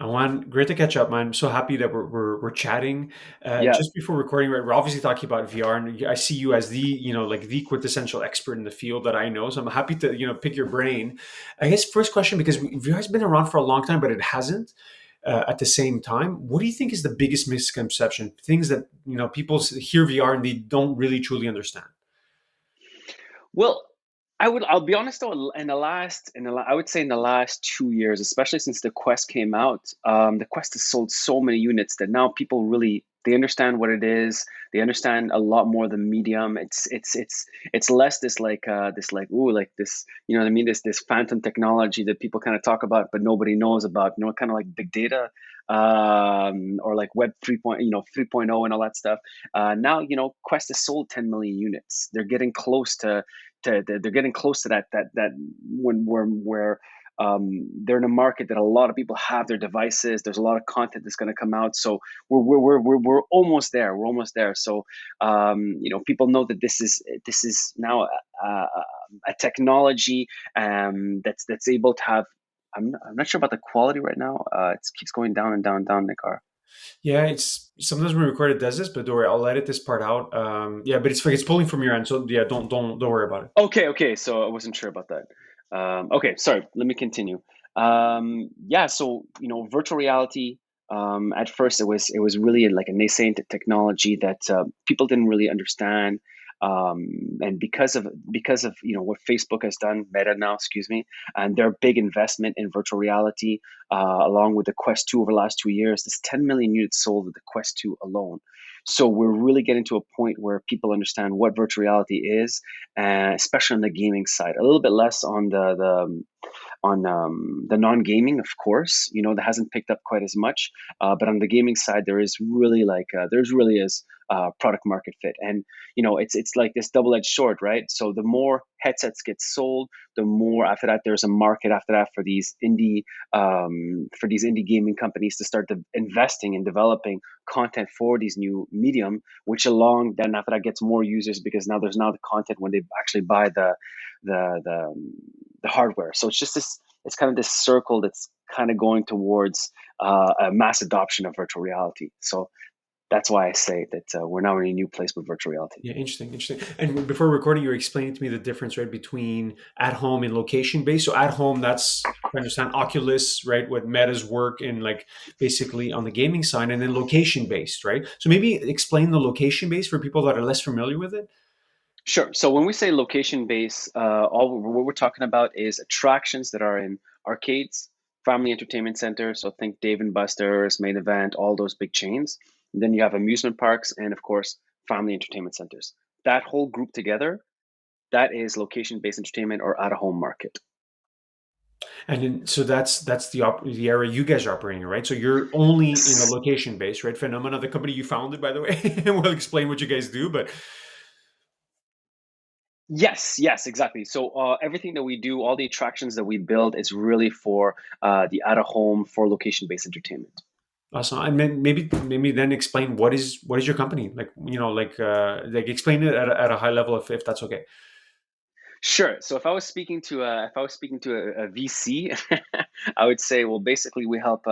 Awan, great to catch up, man. I'm so happy that we're chatting. Yeah, Just before recording, right, we're obviously talking about VR, and I see you as the, like the quintessential expert in the field that I know. So I'm happy to, pick your brain. I guess first question, because VR has been around for a long time, but it hasn't at the same time. What do you think is the biggest misconception? Things that, people hear VR and they don't really truly understand. well, I'll be honest though, I would say in the last 2 years, especially since the Quest came out, the Quest has sold so many units that now people really they understand what it is. They understand a lot more the medium. It's less this like ooh like this, you know what I mean, this phantom technology that people kind of talk about but nobody knows about, kind of like big data, or like web 3.0 and all that stuff. Now, Quest has sold 10 million units. They're getting close they're getting close to that where they're in a market that a lot of people have their devices. There's a lot of content that's going to come out, so we're almost there. We're almost there. So people know that this is now a technology that's able to have. I'm not sure about the quality right now. It keeps going down and down and down, Nicar. Yeah, it's sometimes when we record it does this, but don't worry, I'll edit this part out. Yeah, but it's pulling from your end, so yeah, don't worry about it. Okay. So I wasn't sure about that. Okay, sorry. Let me continue. Yeah. So virtual reality. At first, it was really like a nascent technology that people didn't really understand. And because of what Facebook has done, Meta now, excuse me, and their big investment in virtual reality, along with the Quest 2 over the last 2 years, this 10 million units sold with the Quest 2 alone. So we're really getting to a point where people understand what virtual reality is, especially on the gaming side. A little bit less on the non-gaming, of course, that hasn't picked up quite as much. But on the gaming side, there's really is product market fit, and it's like this double-edged sword, right? So the more headsets get sold, the more after that there's a market after that for these indie gaming companies to start investing in developing content for these new medium, which along then after that gets more users because now there's now the content when they actually buy the the hardware. So it's just this. It's kind of this circle that's kind of going towards a mass adoption of virtual reality. So that's why I say that we're now in a new place with virtual reality. Yeah, interesting. And before recording, you were explaining to me the difference, right, between at home and location based. So at home, that's I understand Oculus, right, what Meta's work in like basically on the gaming side, and then location based, right? So maybe explain the location based for people that are less familiar with it. Sure. So when we say location based, all what we're talking about is attractions that are in arcades, family entertainment centers. So think Dave and Buster's, Main Event, all those big chains. And then you have amusement parks and, of course, family entertainment centers. That whole group together, that is location based entertainment or out of home market. And then, so that's the area you guys are operating in, right? So you're only in the location based, right? Phenomena, the company you founded, by the way, and we'll explain what you guys do. But Yes, exactly. So everything that we do, all the attractions that we build, is really for the out of home for location based entertainment. awesome. And then maybe then explain what is your company like? Like explain it at a high level if that's okay. Sure. So if I was speaking to a VC, I would say, well, basically, we help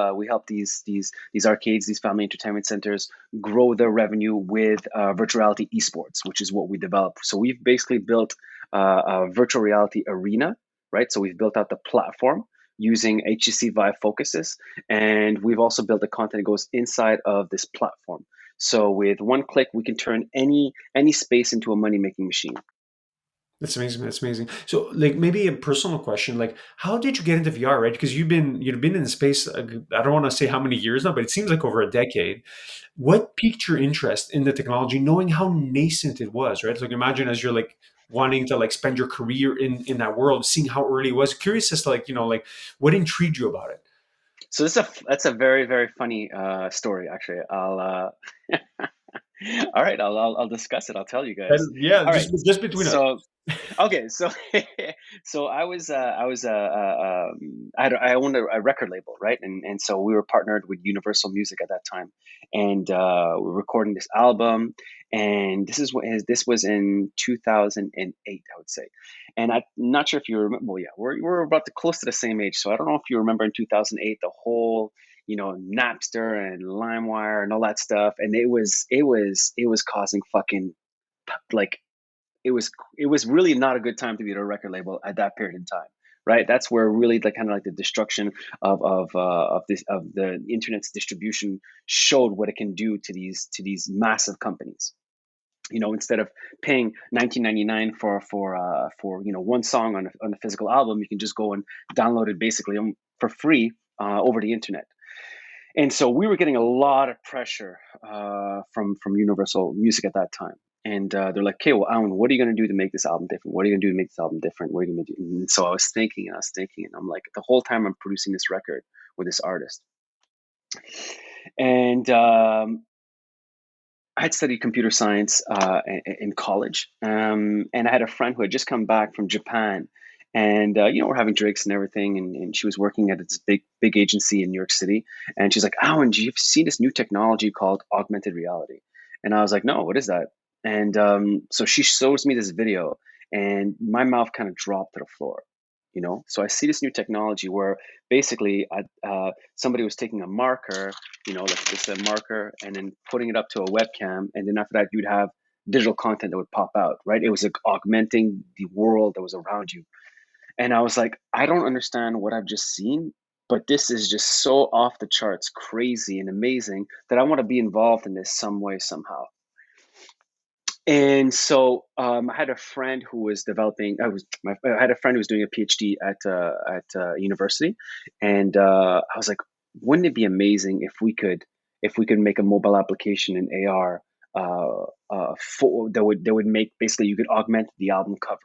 these arcades, these family entertainment centers grow their revenue with virtual reality esports, which is what we develop. So we've basically built a virtual reality arena, right? So we've built out the platform using HTC Vive focuses, and we've also built the content that goes inside of this platform. So with one click, we can turn any space into a money making machine. That's amazing. That's amazing. So, like, maybe a personal question, like, how did you get into VR, right? Because you've been in the space. I don't want to say how many years now, but it seems like over a decade. What piqued your interest in the technology, knowing how nascent it was, right? Like, imagine as you're like wanting to like spend your career in that world, seeing how early it was. Curious as to like what intrigued you about it. So that's a very very funny story. Actually, all right, I'll discuss it. I'll tell you guys. Yeah, All right. just between us. So okay, so so I owned a record label, right? And so we were partnered with Universal Music at that time, and we were recording this album. And this was in 2008, I would say. And I'm not sure if you remember. Well, yeah, we're about to close to the same age, so I don't know if you remember in 2008 the whole Napster and LimeWire and all that stuff, and it was causing fucking, like, it was it was really not a good time to be at a record label at that period in time, right? That's where really the kind of like the destruction of the internet's distribution showed what it can do to these massive companies. Instead of paying 19.99 for one song on a physical album, you can just go and download it basically for free over the internet. And so we were getting a lot of pressure from Universal Music at that time. And they're like, okay, well, Alan, what are you going to do to make this album different? What are you going to do to make this album different? What are you going to do? And so I was thinking, and I'm like, the whole time I'm producing this record with this artist. And I had studied computer science in college, and I had a friend who had just come back from Japan, and we're having drinks and everything, and she was working at this big agency in New York City, and she's like, "Alan, do you see this new technology called augmented reality?" And I was like, "No, what is that?" And so she shows me this video, and my mouth kind of dropped to the floor. So I see this new technology where basically somebody was taking a marker, like just a marker, and then putting it up to a webcam, and then after that you'd have digital content that would pop out, right? It was like augmenting the world that was around you. And I was like, I don't understand what I've just seen, but this is just so off the charts crazy and amazing that I want to be involved in this some way, somehow. And so I had a friend who was developing. I had a friend who was doing a PhD at university, and I was like, wouldn't it be amazing if we could make a mobile application in AR that would make, basically, you could augment the album cover.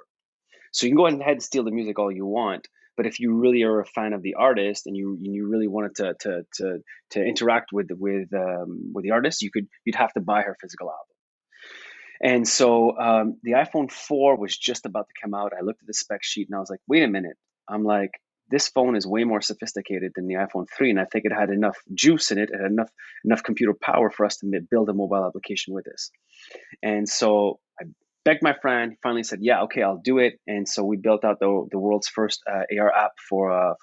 So you can go ahead and steal the music all you want, but if you really are a fan of the artist and you really wanted to interact with the artist, you'd have to buy her physical album. And so the iPhone 4 was just about to come out. I looked at the spec sheet and I was like, wait a minute. I'm like, this phone is way more sophisticated than the iPhone 3, and I think it had enough juice in it, and enough computer power for us to build a mobile application with this. And so I begged my friend. He finally said, yeah, okay, I'll do it. And so we built out the world's first AR app for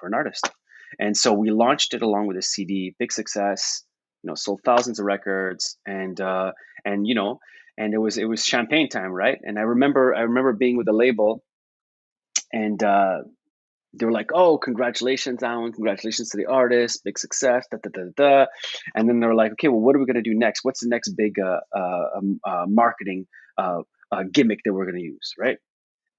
an artist. And so we launched it along with a CD, big success. Sold thousands of records, and and it was champagne time, right? And I remember being with the label, and they were like, "Oh, congratulations, Alan! Congratulations to the artist, big success!" Da, da, da, da. And then they were like, "Okay, well, what are we going to do next? What's the next big marketing gimmick that we're going to use, right?"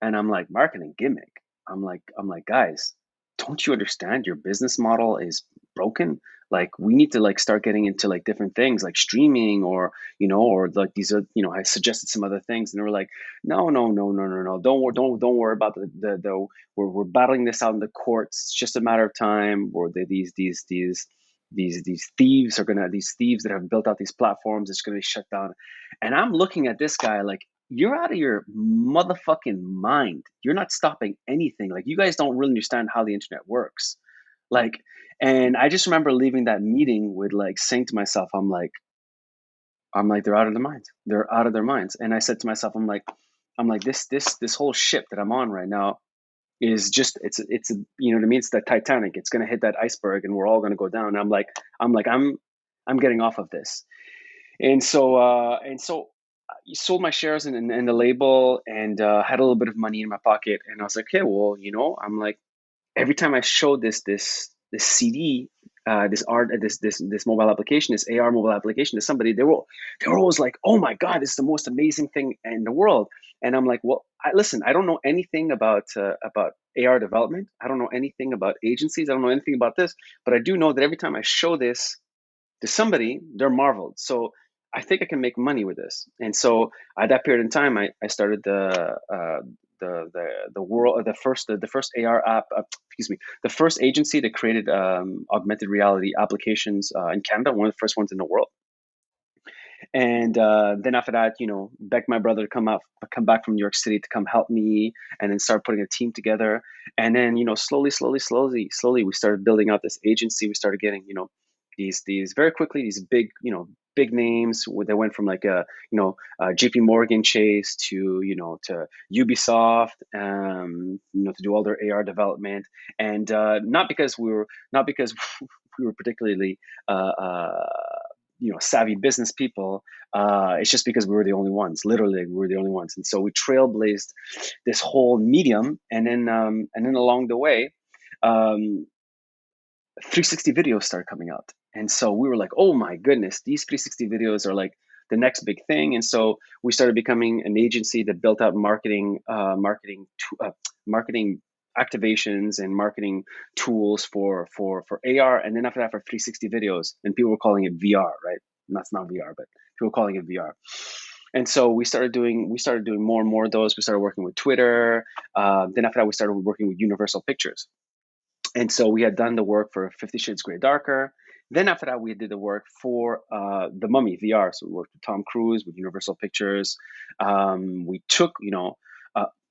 And I'm like, marketing gimmick. I'm like, guys, don't you understand your business model is broken? Like, we need to like start getting into like different things like streaming, or like these are, I suggested some other things, and they were like, no, no, no, no, no, no. Don't worry about the we're battling this out in the courts. It's just a matter of time. Or these thieves that have built out these platforms, it's gonna be shut down. And I'm looking at this guy like, you're out of your motherfucking mind. You're not stopping anything. Like, you guys don't really understand how the internet works. Like, and I just remember leaving that meeting with like saying to myself, I'm like, they're out of their minds. They're out of their minds. And I said to myself, I'm like, this whole ship that I'm on right now is just, it's you know what I mean? It's the Titanic. It's gonna hit that iceberg and we're all gonna go down. And I'm getting off of this. And so you sold my shares in the label, and had a little bit of money in my pocket, and I was like, okay, well, I'm like, every time I showed this CD, this art, this mobile application, this AR mobile application to somebody, they were always like, oh my god, this is the most amazing thing in the world. And I'm like, well, listen, I don't know anything about AR development. I don't know anything about agencies. I don't know anything about this, but I do know that every time I show this to somebody, they're marveled. So I think I can make money with this. And so at that period in time, I started the world the first AR app, excuse me, the first agency that created augmented reality applications in Canada, one of the first ones in the world. And then after that, begged my brother to come back from New York City to come help me, and then start putting a team together. And then, slowly, we started building out this agency. We started getting, these very quickly, these big names. They went from like JP Morgan Chase to Ubisoft, to do all their AR development. And not because we were particularly savvy business people. It's just because we were the only ones. Literally, we were the only ones, and so we trailblazed this whole medium. And then along the way, um, 360 videos started coming out. And so we were like, oh my goodness, these 360 videos are like the next big thing. And so we started becoming an agency that built out marketing activations and marketing tools for AR. And then after that, for 360 videos, and people were calling it VR, right? And that's not VR, but people were calling it VR. And so we started doing more and more of those. We started working with Twitter. Then after that, we started working with Universal Pictures. And so we had done the work for 50 Shades Grey Darker. Then after that, we did the work for The Mummy VR. So we worked with Tom Cruise, with Universal Pictures. We took,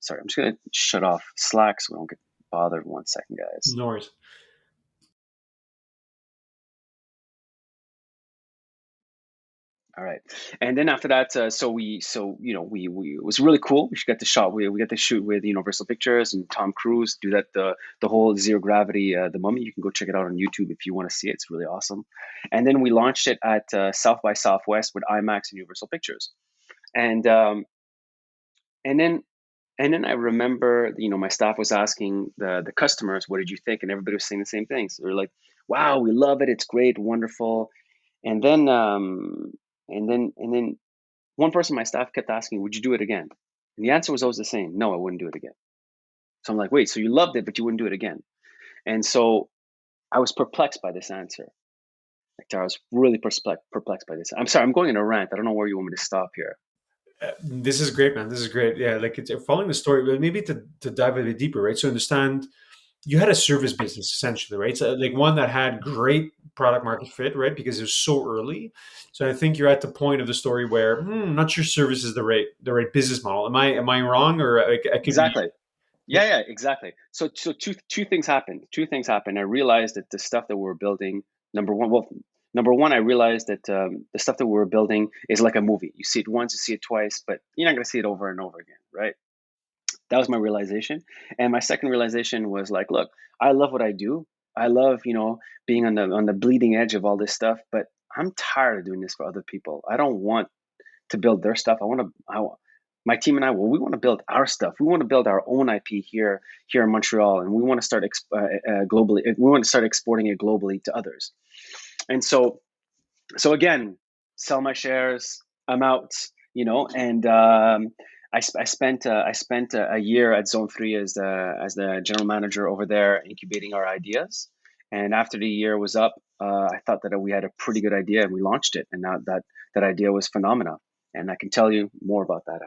sorry, I'm just going to shut off Slack so we don't get bothered. 1 second, guys. No worries. All right, and then after that, we it was really cool. We got to shoot with Universal Pictures and Tom Cruise. Do that the whole zero gravity, The Mummy. You can go check it out on YouTube if you want to see it. It's really awesome. And then we launched it at South by Southwest with IMAX and Universal Pictures. And and then and then I remember, my staff was asking the customers, "What did you think?" And everybody was saying the same things. They were like, "Wow, we love it. It's great, wonderful." And then one person on my staff kept asking, "Would you do it again?" And the answer was always the same: "No, I wouldn't do it again." So I'm like, "Wait, so you loved it, but you wouldn't do it again?" And so I was perplexed by this answer. Like, I was really perplexed by this. I'm sorry, I'm going in a rant. I don't know where you want me to stop here. This is great, man. This is great. Yeah, like it's following the story, but maybe to dive a bit deeper, right? So understand you had a service business essentially, right? So like one that had great product market fit, right? Because it was so early. So I think you're at the point of the story where I'm not sure service is the right business model. Am I wrong, or I could be? Exactly. Yeah. Yeah, exactly. So two things happened. Two things happened. I realized that the stuff that we were building, number one, I realized that the stuff that we were building is like a movie. You see it once, you see it twice, but you're not going to see it over and over again, right? That was my realization. And my second realization was like, look, I love what I do. I love, being on the bleeding edge of all this stuff, but I'm tired of doing this for other people. I don't want to build their stuff. My team and I, well, we want to build our stuff. We want to build our own IP here in Montreal, and we want to start globally. We want to start exporting it globally to others. And so again, sell my shares. I'm out. And I spent a year at Zone3 as the general manager over there, incubating our ideas. And after the year was up, I thought that we had a pretty good idea, and we launched it. And now that idea was phenomena. And I can tell you more about that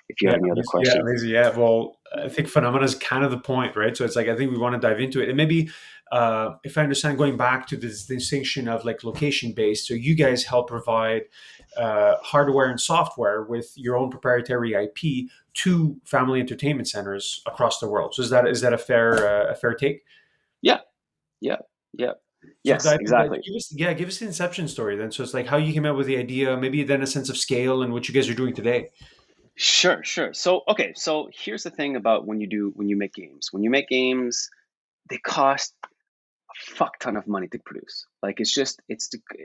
if you Yeah, have any other yeah, questions. amazing. Yeah, well, I think phenomena is kind of the point, right? So it's like I think we want to dive into it, and maybe if I understand, going back to this distinction of like location based. So you guys help provide hardware and software with your own proprietary IP to family entertainment centers across the world. So is that a fair take? Yeah, yeah, yeah. So Yes, exactly. give us the inception story then. So it's like how you came up with the idea, maybe then a sense of scale and what you guys are doing today. Sure, sure. So, okay, so here's the thing about when you make games. When you make games, they cost a fuck ton of money to produce. Like it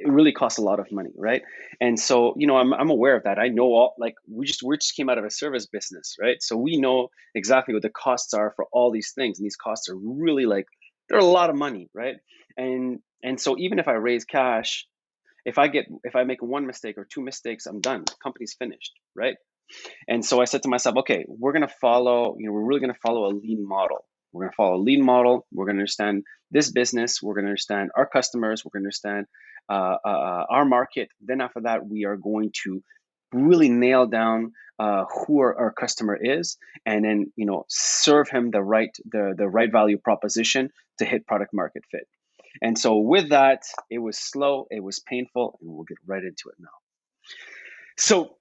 really costs a lot of money, right? And so, I'm aware of that. I know all like we just came out of a service business, right? So we know exactly what the costs are for all these things, and these costs are really like they're a lot of money, right? And so even if I raise cash, if I make one mistake or two mistakes, I'm done. The company's finished, right? And so I said to myself, okay, we're really going to follow a lean model. We're going to follow a lean model. We're going to understand this business. We're going to understand our customers. We're going to understand our market. Then after that, we are going to really nail down who our customer is, and then serve him the right value proposition to hit product market fit. And so with that, it was slow, it was painful, and we'll get right into it now. So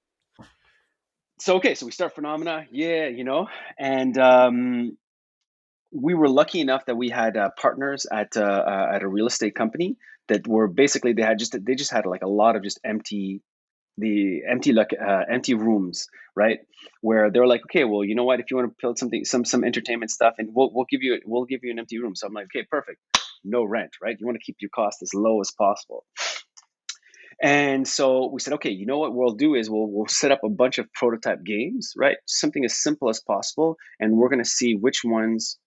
okay, so we start phenomena, yeah, and we were lucky enough that we had partners at a real estate company that were basically they just had like a lot of just empty the empty rooms, right? Where they're like, okay, well, you know what? If you want to build something, some entertainment stuff, and we'll give you an empty room. So I'm like, okay, perfect. No rent, right? You want to keep your cost as low as possible. And so we said, okay, you know what we'll do is we'll set up a bunch of prototype games, right? Something as simple as possible, and we're going to see which ones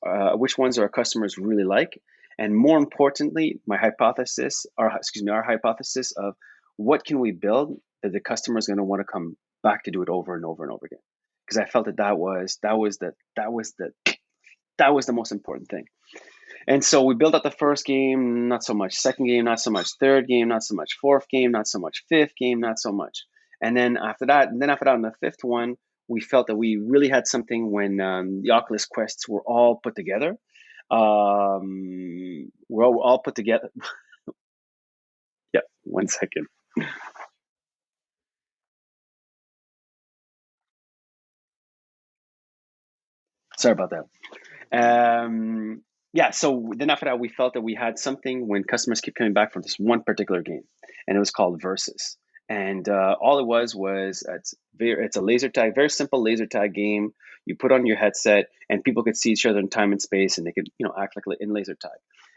our customers really like, and more importantly, our hypothesis of what can we build that the customer is going to want to come back to do it over and over and over again. Because I felt that was the most important thing. And so we built out the first game, not so much. Second game, not so much. Third game, not so much. Fourth game, not so much. Fifth game, not so much. And then after that, on the fifth one, we felt that we really had something when the Oculus Quests were all put together. We're all put together. Yeah, 1 second. Sorry about that. Yeah, so then after that, we felt that we had something when customers keep coming back from this one particular game, and it was called Versus. And all it was it's a laser tag, very simple laser tag game. You put on your headset, and people could see each other in time and space, and they could act like in laser tag.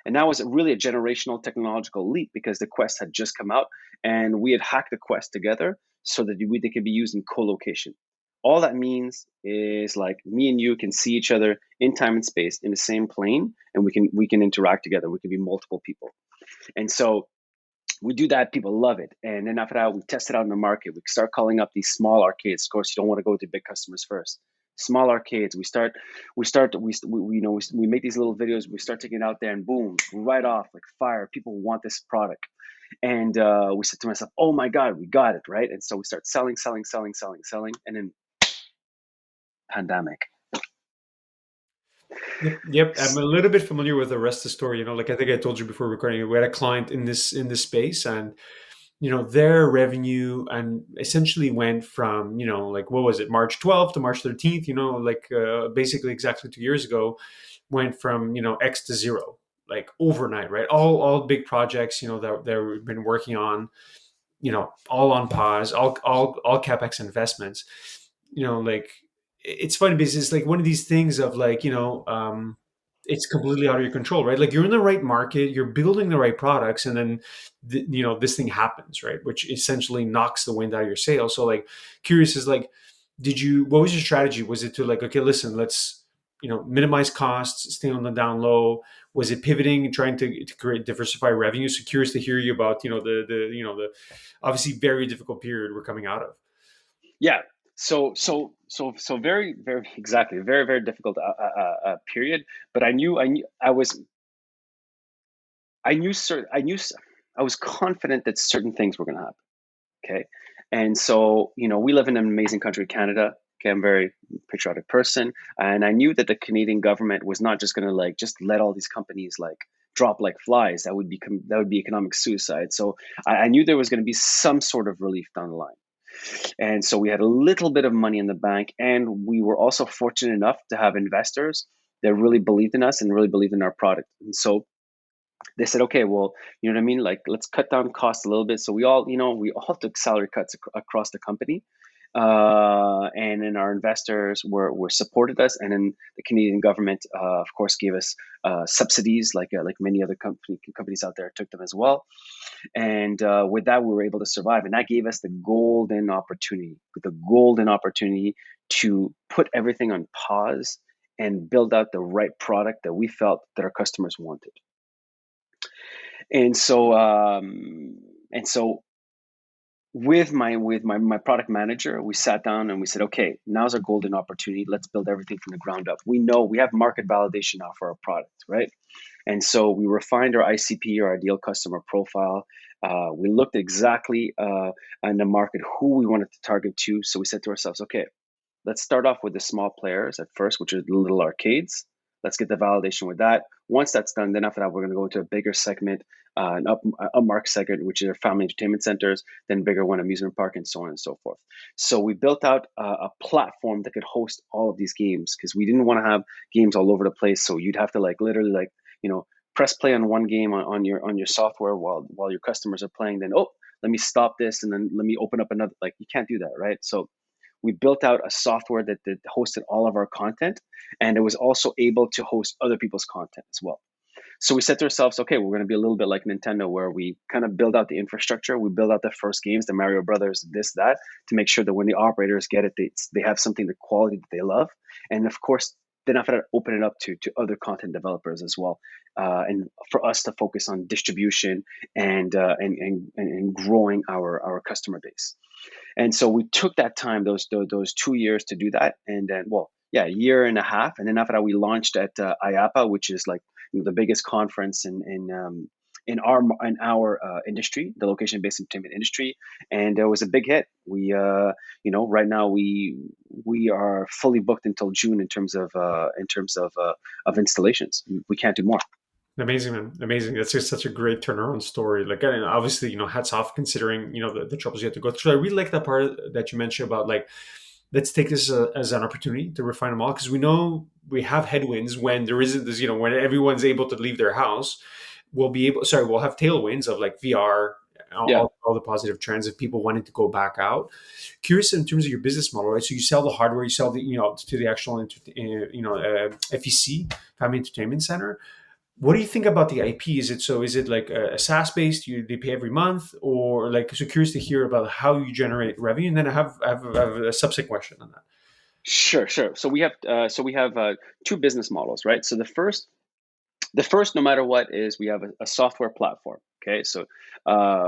And that was really a generational technological leap because the Quest had just come out, and we had hacked the Quest together so that they could be used in co-location. All that means is like me and you can see each other in time and space in the same plane, and we can interact together. We can be multiple people. And so we do that. People love it. And then after that, we test it out in the market. We start calling up these small arcades. Of course, you don't want to go to big customers first. Small arcades. We make these little videos. We start taking it out there, and boom, right off like fire. People want this product. And we said to myself, oh my God, we got it, right? And so we start selling, and then pandemic. Yep, yep. I'm a little bit familiar with the rest of the story. Like I think I told you before recording, we had a client in this space, and their revenue and essentially went from like what was it, March 12th to March 13th. Like basically exactly 2 years ago, went from X to zero, like overnight, right? All big projects that they've been working on, all on pause, all capex investments. Like it's funny because it's like one of these things of like it's completely out of your control, right? Like you're in the right market, you're building the right products, and then this thing happens, right? Which essentially knocks the wind out of your sails. So like, curious is like, what was your strategy? Was it to like, okay, listen, let's minimize costs, stay on the down low? Was it pivoting and trying to create diversify revenue? So curious to hear you about the obviously very difficult period we're coming out of. Yeah. So very, very exactly, very, very difficult period. But I knew certain, I was confident that certain things were going to happen. Okay. And so, we live in an amazing country, Canada. Okay. I'm a very patriotic person. And I knew that the Canadian government was not just going to like, just let all these companies like drop like flies. That would be economic suicide. So I knew there was going to be some sort of relief down the line. And so we had a little bit of money in the bank. And we were also fortunate enough to have investors that really believed in us and really believed in our product. And so they said, okay, well, you know what I mean? Like, let's cut down costs a little bit. So we all took salary cuts across the company. And then our investors were supported us, and then the Canadian government, of course, gave us subsidies, like many other companies out there took them as well. And with that, we were able to survive, and that gave us the golden opportunity to put everything on pause and build out the right product that we felt that our customers wanted. And so with my product manager, we sat down and we said, okay, now's our golden opportunity. Let's build everything from the ground up. We know we have market validation now for our product, right? And so we refined our ICP, our ideal customer profile. We looked exactly in the market who we wanted to target to. So we said to ourselves, okay, let's start off with the small players at first, which are the little arcades. Let's get the validation with that. Once that's done, then after that, we're going to go into a bigger segment, an upmarket segment, which are family entertainment centers, then bigger one, amusement park, and so on and so forth. So we built out a platform that could host all of these games because we didn't want to have games all over the place. So you'd have to like literally press play on one game on your software while your customers are playing. Then let me stop this and then let me open up another. Like you can't do that, right? So we built out a software that hosted all of our content, and it was also able to host other people's content as well. So we said to ourselves, okay, we're going to be a little bit like Nintendo, where we kind of build out the infrastructure. We build out the first games, the Mario Brothers, this, that, to make sure that when the operators get it, they have something, the quality that they love. And of course, then after that, open it up to other content developers as well. And for us to focus on distribution and growing our customer base. And so we took that time, those 2 years to do that, and then well, yeah, a year and a half, and then after that we launched at IAPA, which is like the biggest conference in our industry, the location based entertainment industry, and it was a big hit. We right now we are fully booked until June in terms of installations. We can't do more. Amazing, man. Amazing. That's just such a great turnaround story. Like, and obviously, hats off considering, the troubles you had to go through. So I really like that part that you mentioned about like, let's take this as an opportunity to refine them all because we know we have headwinds when there isn't this, when everyone's able to leave their house. We'll have tailwinds of like VR, Yeah. all the positive trends of people wanting to go back out. Curious in terms of your business model, right? So you sell the hardware, you sell the, to the actual, FEC, Family Entertainment Center. What do you think about the IP? Is it like a SaaS based? They pay every month, or like? So curious to hear about how you generate revenue, and then I have a subsequent question on that. Sure, sure. So we have two business models, right? So the first, no matter what, is we have a software platform. Okay, so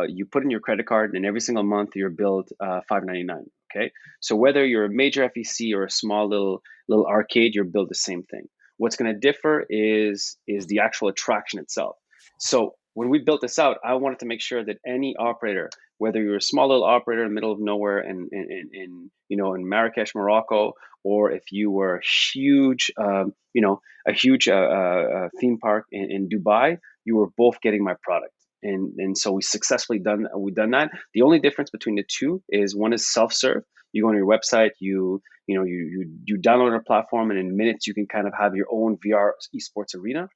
you put in your credit card, and every single month you're billed $5.99. Okay, so whether you're a major FEC or a small little arcade, you're billed the same thing. What's going to differ is the actual attraction itself. So when we built this out, I wanted to make sure that any operator, whether you're a small little operator in the middle of nowhere in Marrakesh, Morocco, or if you were a huge theme park in Dubai, you were both getting my product. And so we've done that. The only difference between the two is one is self-serve. You go on your website, you download a platform, and in minutes you can kind of have your own VR esports arena.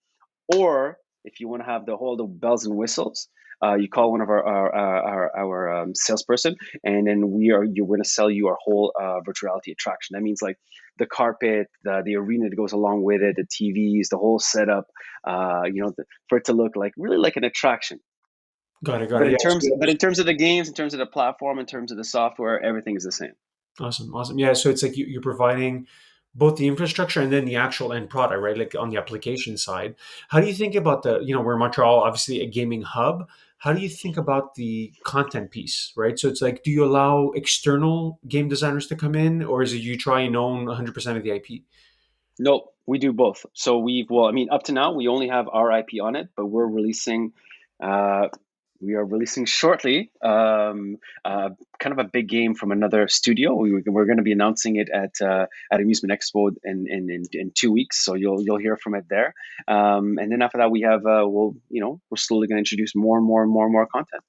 Or if you want to have the bells and whistles, you call one of our salesperson, and then you're going to sell you our whole virtual reality attraction. That means like the carpet, the arena that goes along with it, the TVs, the whole setup. For it to look like really like an attraction. Got it. Got But it. in Yeah. terms but in terms of the games, in terms of the platform, in terms of the software, everything is the same. Awesome. Awesome. Yeah. So it's like you're providing both the infrastructure and then the actual end product, right? Like on the application side. How do you think about we're Montreal, obviously a gaming hub. How do you think about the content piece, right? So it's like, do you allow external game designers to come in, or is it you try and own 100% of the IP? Nope, we do both. So well, I mean, up to now, we only have our IP on it, but uh, we are releasing shortly, kind of a big game from another studio. We're going to be announcing it at Amusement Expo in 2 weeks, so you'll hear from it there. And then after that, we're slowly going to introduce more and more and more and more content.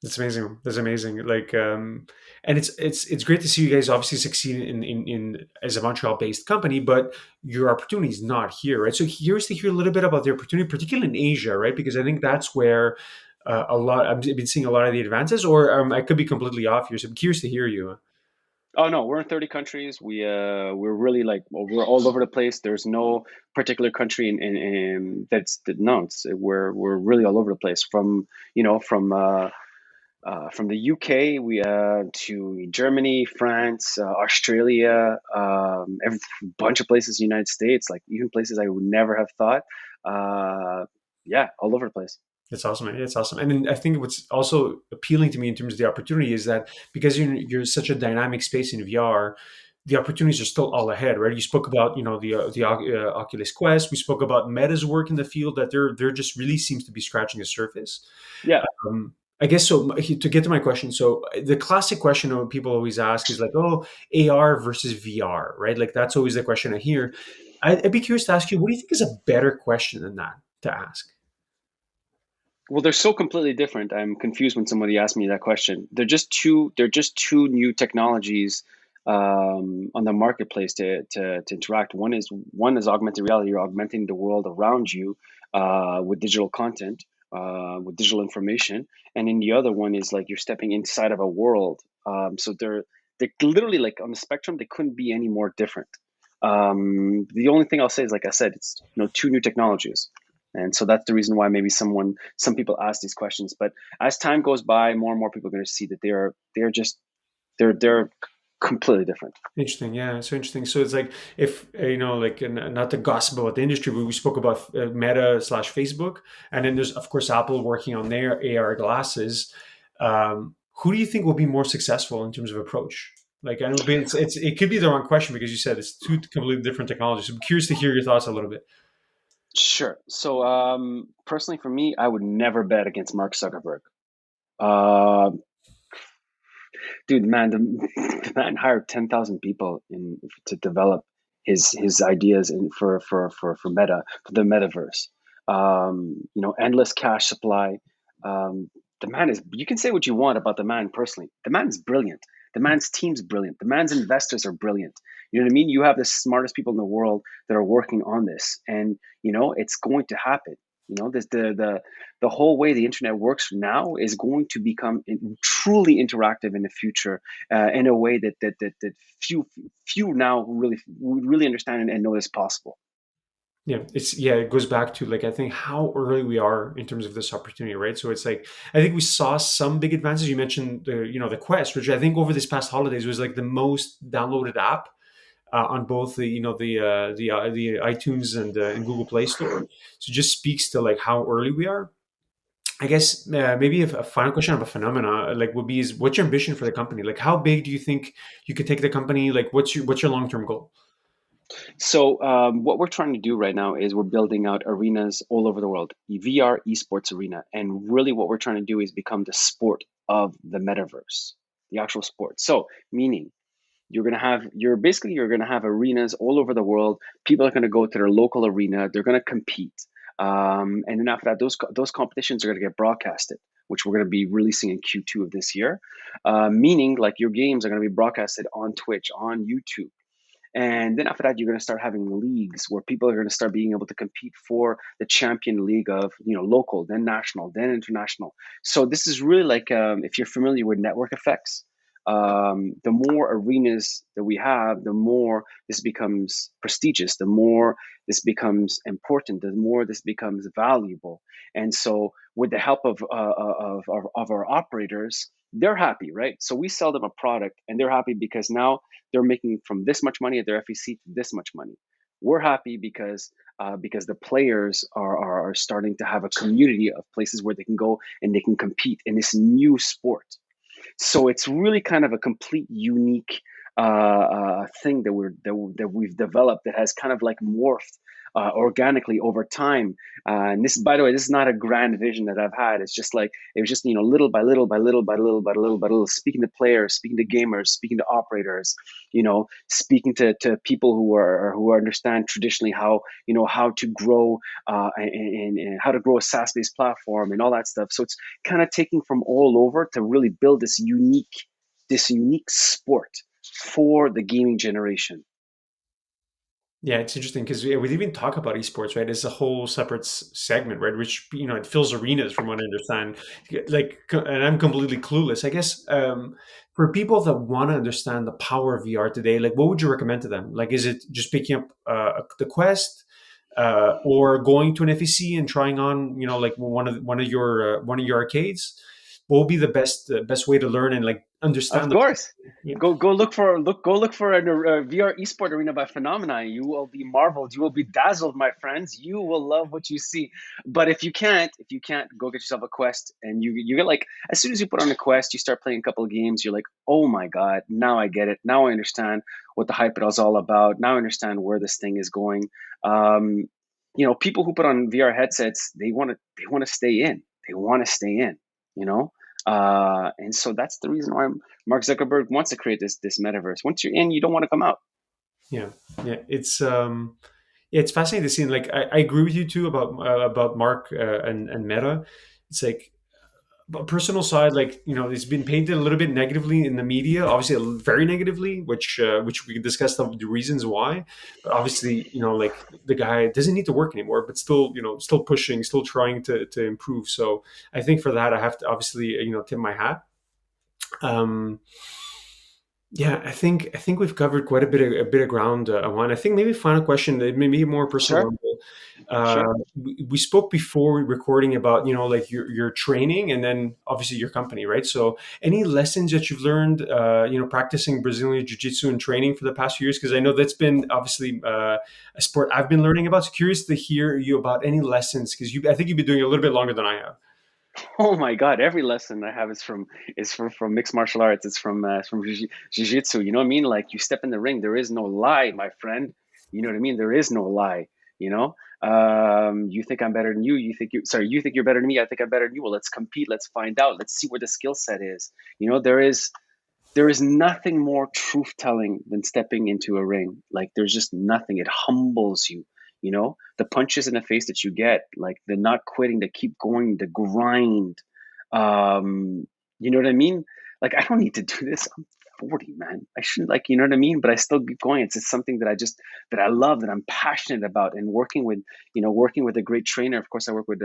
That's amazing. That's amazing. Like, and it's great to see you guys obviously succeed in as a Montreal based company, but your opportunity is not here, right? So curious to hear a little bit about the opportunity, particularly in Asia, right? Because I think that's where I've been seeing a lot of the advances, or I could be completely off here. So I'm curious to hear you. Oh no, we're in 30 countries. We're really like, well, we're all over the place. There's no particular country no. We're really all over the place. From the UK, we to Germany, France, Australia, every bunch of places, United States, like even places I would never have thought. Uh, yeah, all over the place. It's awesome. Man. It's awesome. And then I think what's also appealing to me in terms of the opportunity is that because you're such a dynamic space in VR, the opportunities are still all ahead, right? You spoke about, the Oculus Quest. We spoke about Meta's work in the field that they're just really seems to be scratching the surface. Yeah. I guess so. To get to my question, so the classic question that people always ask is like, "Oh, AR versus VR," right? Like that's always the question I hear. I'd be curious to ask you, what do you think is a better question than that to ask? Well, they're so completely different. I'm confused when somebody asks me that question. They're just two new technologies on the marketplace to interact. One is augmented reality. You're augmenting the world around you with digital content. with digital information, and then the other one is like you're stepping inside of a world. So they're literally like on the spectrum. They couldn't be any more different. The only thing I'll say is, like I said, it's two new technologies, and so that's the reason why maybe some people ask these questions. But as time goes by, more and more people are going to see that they're just they're completely different. Interesting. Yeah. So interesting. So it's like if like, and not to gossip about the industry, but we spoke about Meta slash Facebook, and then there's of course Apple working on their AR glasses. Who do you think will be more successful in terms of approach? Like, I know it could be the wrong question because you said it's two completely different technologies. So I'm curious to hear your thoughts a little bit. Sure. So personally, for me, I would never bet against Mark Zuckerberg. Uh, Dude, man, the man hired 10,000 people to develop his ideas for Meta, for the metaverse. Endless cash supply. The man is. You can say what you want about the man personally. The man is brilliant. The man's team's brilliant. The man's investors are brilliant. You know what I mean? You have the smartest people in the world that are working on this, and it's going to happen. This the whole way the internet works now is going to become truly interactive in the future, in a way that few now really understand and know is possible. It goes back to, like, I think how early we are in terms of this opportunity, right? So it's like I think we saw some big advances. You mentioned the Quest, which I think over this past holidays was like the most downloaded app on both the iTunes and Google Play Store. So it just speaks to like how early we are. I guess maybe a final question of a phenomena like would be is what's your ambition for the company? Like how big do you think you could take the company? Like what's your long term goal? So what we're trying to do right now is we're building out arenas all over the world, VR esports arena, and really what we're trying to do is become the sport of the metaverse, the actual sport. So meaning you're gonna have arenas all over the world. People are gonna go to their local arena. They're gonna compete, and then after that, those competitions are gonna get broadcasted, which we're gonna be releasing in Q2 of this year. Meaning, like your games are gonna be broadcasted on Twitch, on YouTube. And then after that, you're going to start having leagues where people are going to start being able to compete for the champion league of, local, then national, then international. So this is really like, if you're familiar with network effects, the more arenas that we have, the more this becomes prestigious, the more this becomes important, the more this becomes valuable. And so, with the help of our operators, they're happy, right? So we sell them a product, and they're happy because now they're making from this much money at their FEC to this much money. We're happy because the players are starting to have a community of places where they can go and they can compete in this new sport. So it's really kind of a complete unique thing that we've developed that has kind of like morphed organically over time. And this, by the way, this is not a grand vision that I've had. It's just like it was just little by little by little by little by little by little, speaking to players, speaking to gamers, speaking to operators, speaking to people who understand traditionally how to grow and how to grow a SaaS-based platform and all that stuff. So it's kind of taking from all over to really build this unique sport for the gaming generation. Yeah, it's interesting because we even talk about esports, right? It's a whole separate segment, right? Which it fills arenas, from what I understand. Like, and I'm completely clueless. I guess for people that want to understand the power of VR today, like, what would you recommend to them? Like, is it just picking up the Quest, or going to an FEC and trying on, like one of your arcades? What would be the best way to learn and like Of understand the? course. Yeah. Go look for a VR esport arena by Phenomena. You will be marveled. You will be dazzled, my friends. You will love what you see. But if you can't, go get yourself a Quest, and you get like as soon as you put on a Quest, you start playing a couple of games. You're like, oh my god, now I get it. Now I understand what the hype is all about. Now I understand where this thing is going. Um, People who put on VR headsets, they want to stay in. They want to stay in. You know. And so that's the reason why Mark Zuckerberg wants to create this metaverse. Once you're in, you don't want to come out. Yeah, yeah, it's fascinating to see. Like, I agree with you too about Mark and Meta. It's like But personal side, like, it's been painted a little bit negatively in the media, obviously very negatively, which we can discuss the reasons why. But obviously, like, the guy doesn't need to work anymore, but still, still pushing, still trying to improve. So I think for that, I have to obviously, tip my hat. Um, yeah, I think we've covered quite a bit of ground, Awan. I think maybe final question, maybe a more personal Sure, one. sure. We spoke before recording about, like, your training, and then obviously your company, right? So any lessons that you've learned, practicing Brazilian Jiu-Jitsu and training for the past few years? Because I know that's been obviously a sport I've been learning about. So curious to hear you about any lessons, because I think you've been doing it a little bit longer than I have. Oh my God, every lesson I have is from mixed martial arts. It's from jiu-jitsu. You know what I mean? Like, you step in the ring, there is no lie, my friend. You know what I mean? There is no lie, you know? You think I'm better than you, you think you're better than me, I think I'm better than you. Well, let's compete, let's find out. Let's see where the skill set is. You know, there is nothing more truth telling than stepping into a ring. Like, there's just nothing. It humbles you. You know, the punches in the face that you get, like the not quitting, the keep going, the grind. Um, you know what I mean? Like, I don't need to do this. I'm 40, man. I shouldn't, like, you know what I mean? But I still keep going. It's just something that I love, that I'm passionate about, and working with a great trainer. Of course, I work with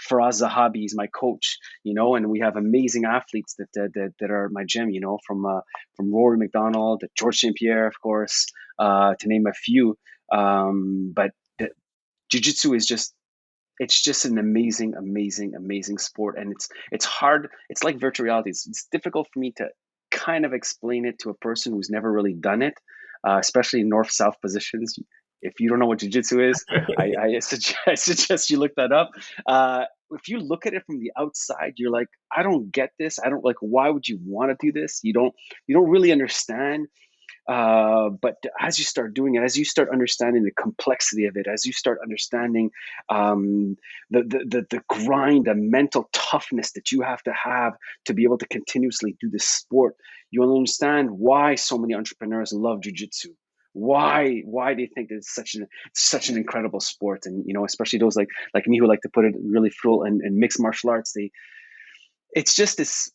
Faraz Zahabi. He's my coach, and we have amazing athletes that are at my gym, from Rory McDonald to George St. Pierre, of course, to name a few. But the, jiu-jitsu is just it's just an amazing, amazing, amazing sport, and it's hard. It's like virtual reality. It's difficult for me to kind of explain it to a person who's never really done it, especially in north-south positions. If you don't know what jiu-jitsu is, I suggest you look that up. If you look at it from the outside, you're like, I don't get this. I don't like. Why would you want to do this? You don't really understand. But as you start doing it, as you start understanding the complexity of it, as you start understanding the grind, the mental toughness that you have to be able to continuously do this sport, you'll understand why so many entrepreneurs love jujitsu. Why they think that it's such an incredible sport, and especially those like me who like to put it really full and mixed martial arts. It's just this,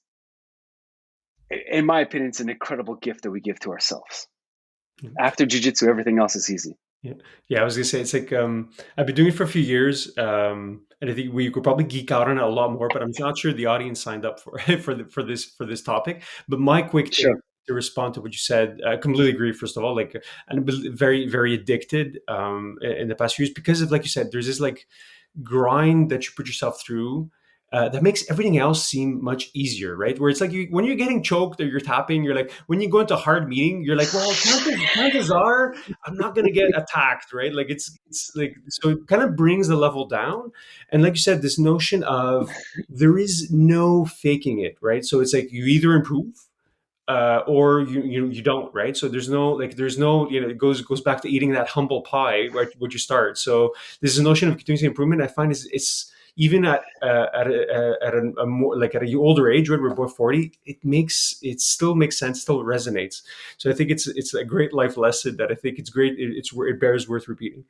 in my opinion, it's an incredible gift that we give to ourselves. After jujitsu, everything else is easy. Yeah, yeah. I was gonna say it's like, I've been doing it for a few years, and I think we could probably geek out on it a lot more. But I'm not sure the audience signed up for for this topic. But my quick take Sure. to respond to what you said, I completely agree. First of all, like, and I've been very very addicted in the past few years because of, like you said, there's this like grind that you put yourself through. That makes everything else seem much easier, right? Where it's like when you're getting choked or you're tapping, you're like, when you go into a hard meeting, you're like, well, chances are I'm not going to get attacked, right? Like it's like, so it kind of brings the level down. And like you said, this notion of there is no faking it, right? So it's like you either improve or you don't, right? So there's no it goes back to eating that humble pie, right? Would you start? So this is a notion of continuous improvement. I find is it's even at a more like at an older age, right? We're both 40. It still makes sense, still resonates. So I think it's a great life lesson that I think it's great. It bears worth repeating.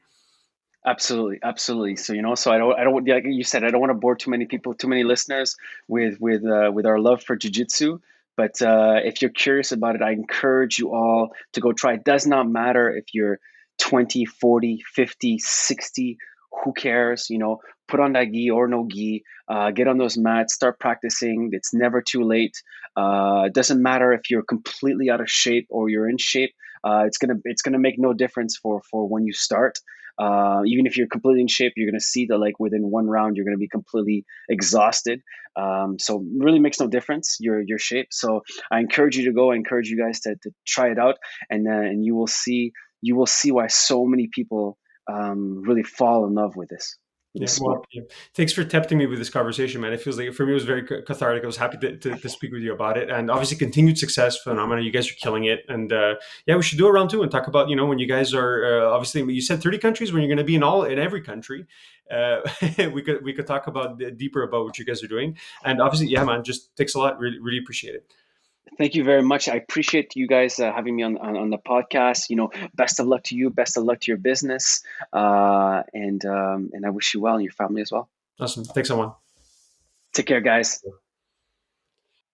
Absolutely, absolutely. So I don't like you said, I don't want to bore too many people, too many listeners with our love for jujitsu. But if you're curious about it, I encourage you all to go try. It does not matter if you're 20, 40, 50, 60. Who cares? Put on that gi or no gi. Get on those mats. Start practicing. It's never too late. It doesn't matter if you're completely out of shape or you're in shape. It's gonna make no difference for when you start. Even if you're completely in shape, you're going to see that, like, within one round, you're going to be completely exhausted. So really makes no difference your shape. So I encourage you to go. I encourage you guys to try it out, and you will see why so many people really fall in love with Yeah, this well, sport. yeah. Thanks for tempting me with this conversation, man. It feels like for me it was very cathartic. I was happy to speak with you about it, and obviously continued success phenomena. You guys are killing it, and yeah, we should do a round two and talk about when you guys are obviously you said 30 countries when you're going to be in every country. Uh, we could talk about deeper about what you guys are doing, and obviously, yeah, man, just thanks a lot. Really really appreciate it. Thank you very much. I appreciate you guys having me on the podcast. Best of luck to you. Best of luck to your business, and I wish you well and your family as well. Awesome, thanks, someone. Take care, guys.